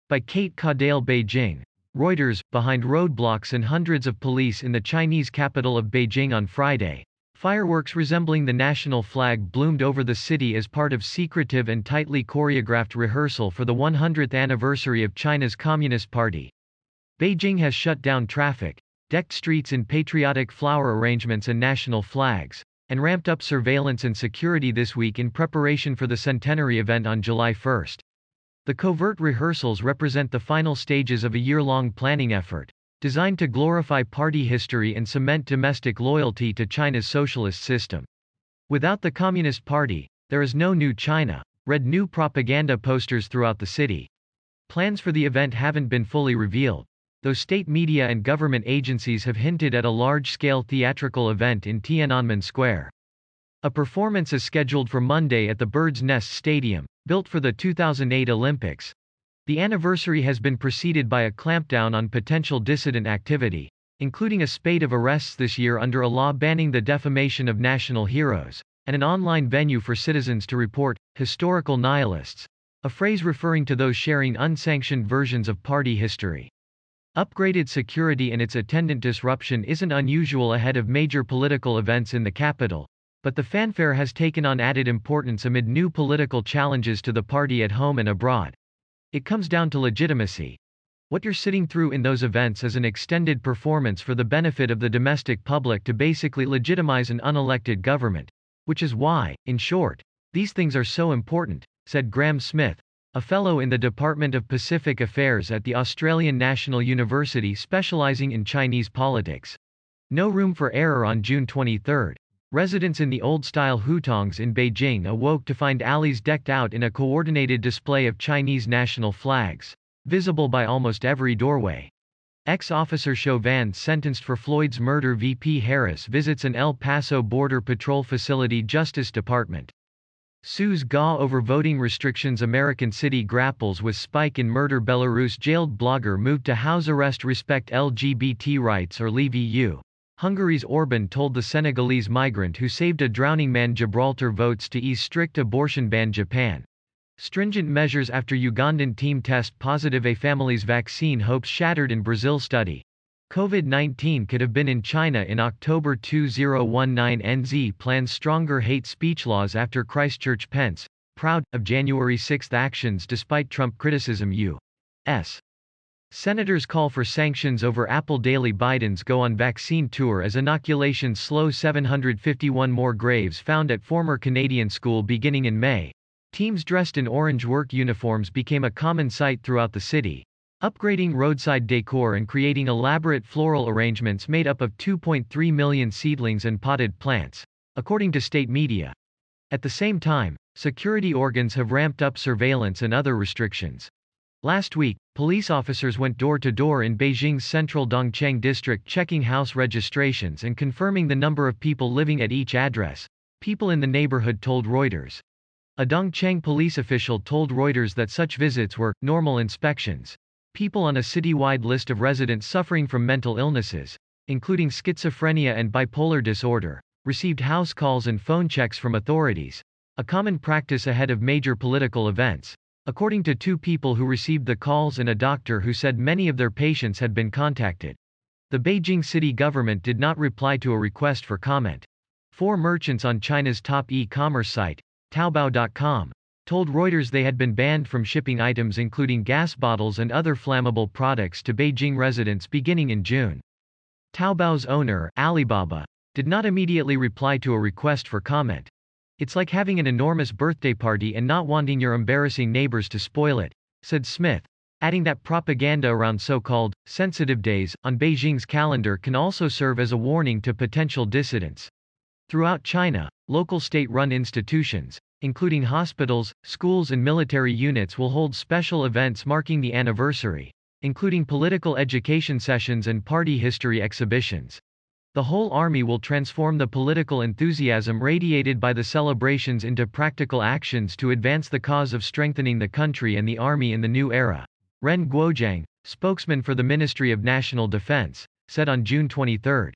By Cate CadellBEIJING. Reuters. Behind roadblocks and hundreds of police in the Chinese capital of Beijing on Friday, fireworks resembling the national flag bloomed over the city as part of secretive and tightly choreographed rehearsal for the 100th anniversary of China's Communist Party. Beijing has shut down traffic, decked streets in patriotic flower arrangements and national flags, and ramped up surveillance and security this week in preparation for the centenary event on July 1. The covert rehearsals represent the final stages of a year-long planning effort, designed to glorify party history and cement domestic loyalty to China's socialist system. Without the Communist Party, there is no new China, read new propaganda posters throughout the city. Plans for the event haven't been fully revealed, though state media and government agencies have hinted at a large-scale theatrical event in Tiananmen Square. A performance is scheduled for Monday at the Bird's Nest Stadium, built for the 2008 Olympics. The anniversary has been preceded by a clampdown on potential dissident activity, including a spate of arrests this year under a law banning the defamation of national heroes, and an online venue for citizens to report historical nihilists, a phrase referring to those sharing unsanctioned versions of party history. Upgraded security and its attendant disruption isn't unusual ahead of major political events in the capital, but the fanfare has taken on added importance amid new political challenges to the party at home and abroad. It comes down to legitimacy. What you're sitting through in those events is an extended performance for the benefit of the domestic public to basically legitimize an unelected government, which is why, in short, these things are so important, said Graham Smith, a fellow in the Department of Pacific Affairs at the Australian National University specializing in Chinese politics. No room for error. On June 23. Residents in the old-style hutongs in Beijing awoke to find alleys decked out in a coordinated display of Chinese national flags, visible by almost every doorway. Ex-officer Chauvin, sentenced for Floyd's murder. VP Harris visits an El Paso Border Patrol facility. Justice Department sues GA over voting restrictions. American city grapples with spike in murder. Belarus jailed blogger moved to house arrest. Respect LGBT rights or leave EU. Hungary's Orban told the Senegalese migrant who saved a drowning man. Gibraltar votes to ease strict abortion ban. Japan. Stringent measures after Ugandan team test positive. A family's vaccine hopes shattered in Brazil. Study. COVID-19 could have been in China in October. 2019 NZ plans stronger hate speech laws after Christchurch. Pence, proud of January 6 actions despite Trump criticism. U.S. Senators call for sanctions over Apple. Daily Biden's go on vaccine tour as inoculations slow. 751 more graves found at former Canadian school. Beginning in May, teams dressed in orange work uniforms became a common sight throughout the city, upgrading roadside decor and creating elaborate floral arrangements made up of 2.3 million seedlings and potted plants, according to state media. At the same time, security organs have ramped up surveillance and other restrictions. Last week, police officers went door to door in Beijing's central Dongcheng district checking house registrations and confirming the number of people living at each address, people in the neighborhood told Reuters. A Dongcheng police official told Reuters that such visits were normal inspections. People on a citywide list of residents suffering from mental illnesses, including schizophrenia and bipolar disorder, received house calls and phone checks from authorities, a common practice ahead of major political events, according to two people who received the calls and a doctor who said many of their patients had been contacted. The Beijing city government did not reply to a request for comment. 4 merchants on China's top e-commerce site, Taobao.com, told Reuters they had been banned from shipping items including gas bottles and other flammable products to Beijing residents beginning in June. Taobao's owner, Alibaba, did not immediately reply to a request for comment. It's like having an enormous birthday party and not wanting your embarrassing neighbors to spoil it, said Smith, adding that propaganda around so-called sensitive days on Beijing's calendar can also serve as a warning to potential dissidents. Throughout China, local state-run institutions, including hospitals, schools and military units, will hold special events marking the anniversary, including political education sessions and party history exhibitions. The whole army will transform the political enthusiasm radiated by the celebrations into practical actions to advance the cause of strengthening the country and the army in the new era. Ren Guojiang, spokesman for the Ministry of National Defense, said on June 23.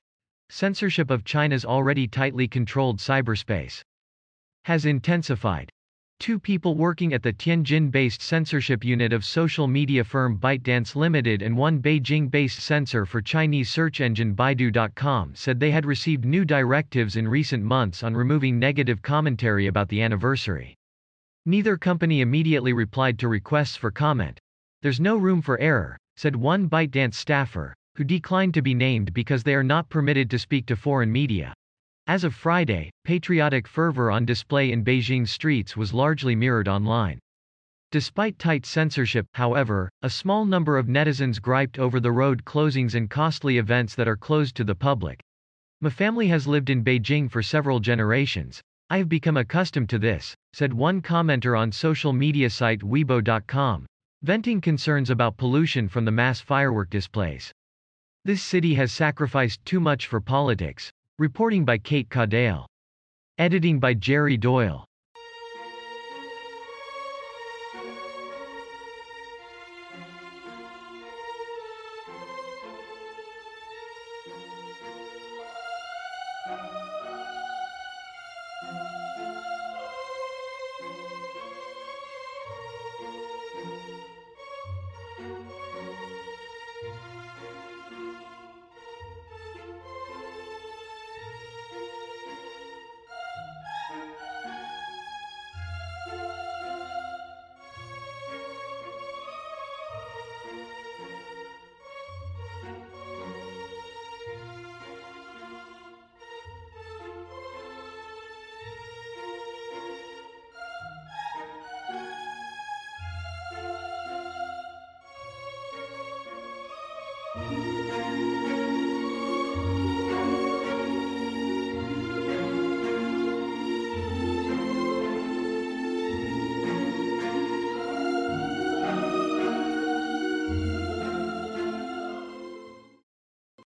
Censorship of China's already tightly controlled cyberspace has intensified. Two people working at the Tianjin-based censorship unit of social media firm ByteDance Limited and one Beijing-based censor for Chinese search engine Baidu.com said they had received new directives in recent months on removing negative commentary about the anniversary. Neither company immediately replied to requests for comment. "There's no room for error," said one ByteDance staffer, who declined to be named because they are not permitted to speak to foreign media. As of Friday, patriotic fervor on display in Beijing's streets was largely mirrored online. Despite tight censorship, however, a small number of netizens griped over the road closings and costly events that are closed to the public. "My family has lived in Beijing for several generations. I have become accustomed to this," said one commenter on social media site Weibo.com, venting concerns about pollution from the mass firework displays. "This city has sacrificed too much for politics." Reporting by Cate CadellBEIJING. Editing by Jerry Doyle.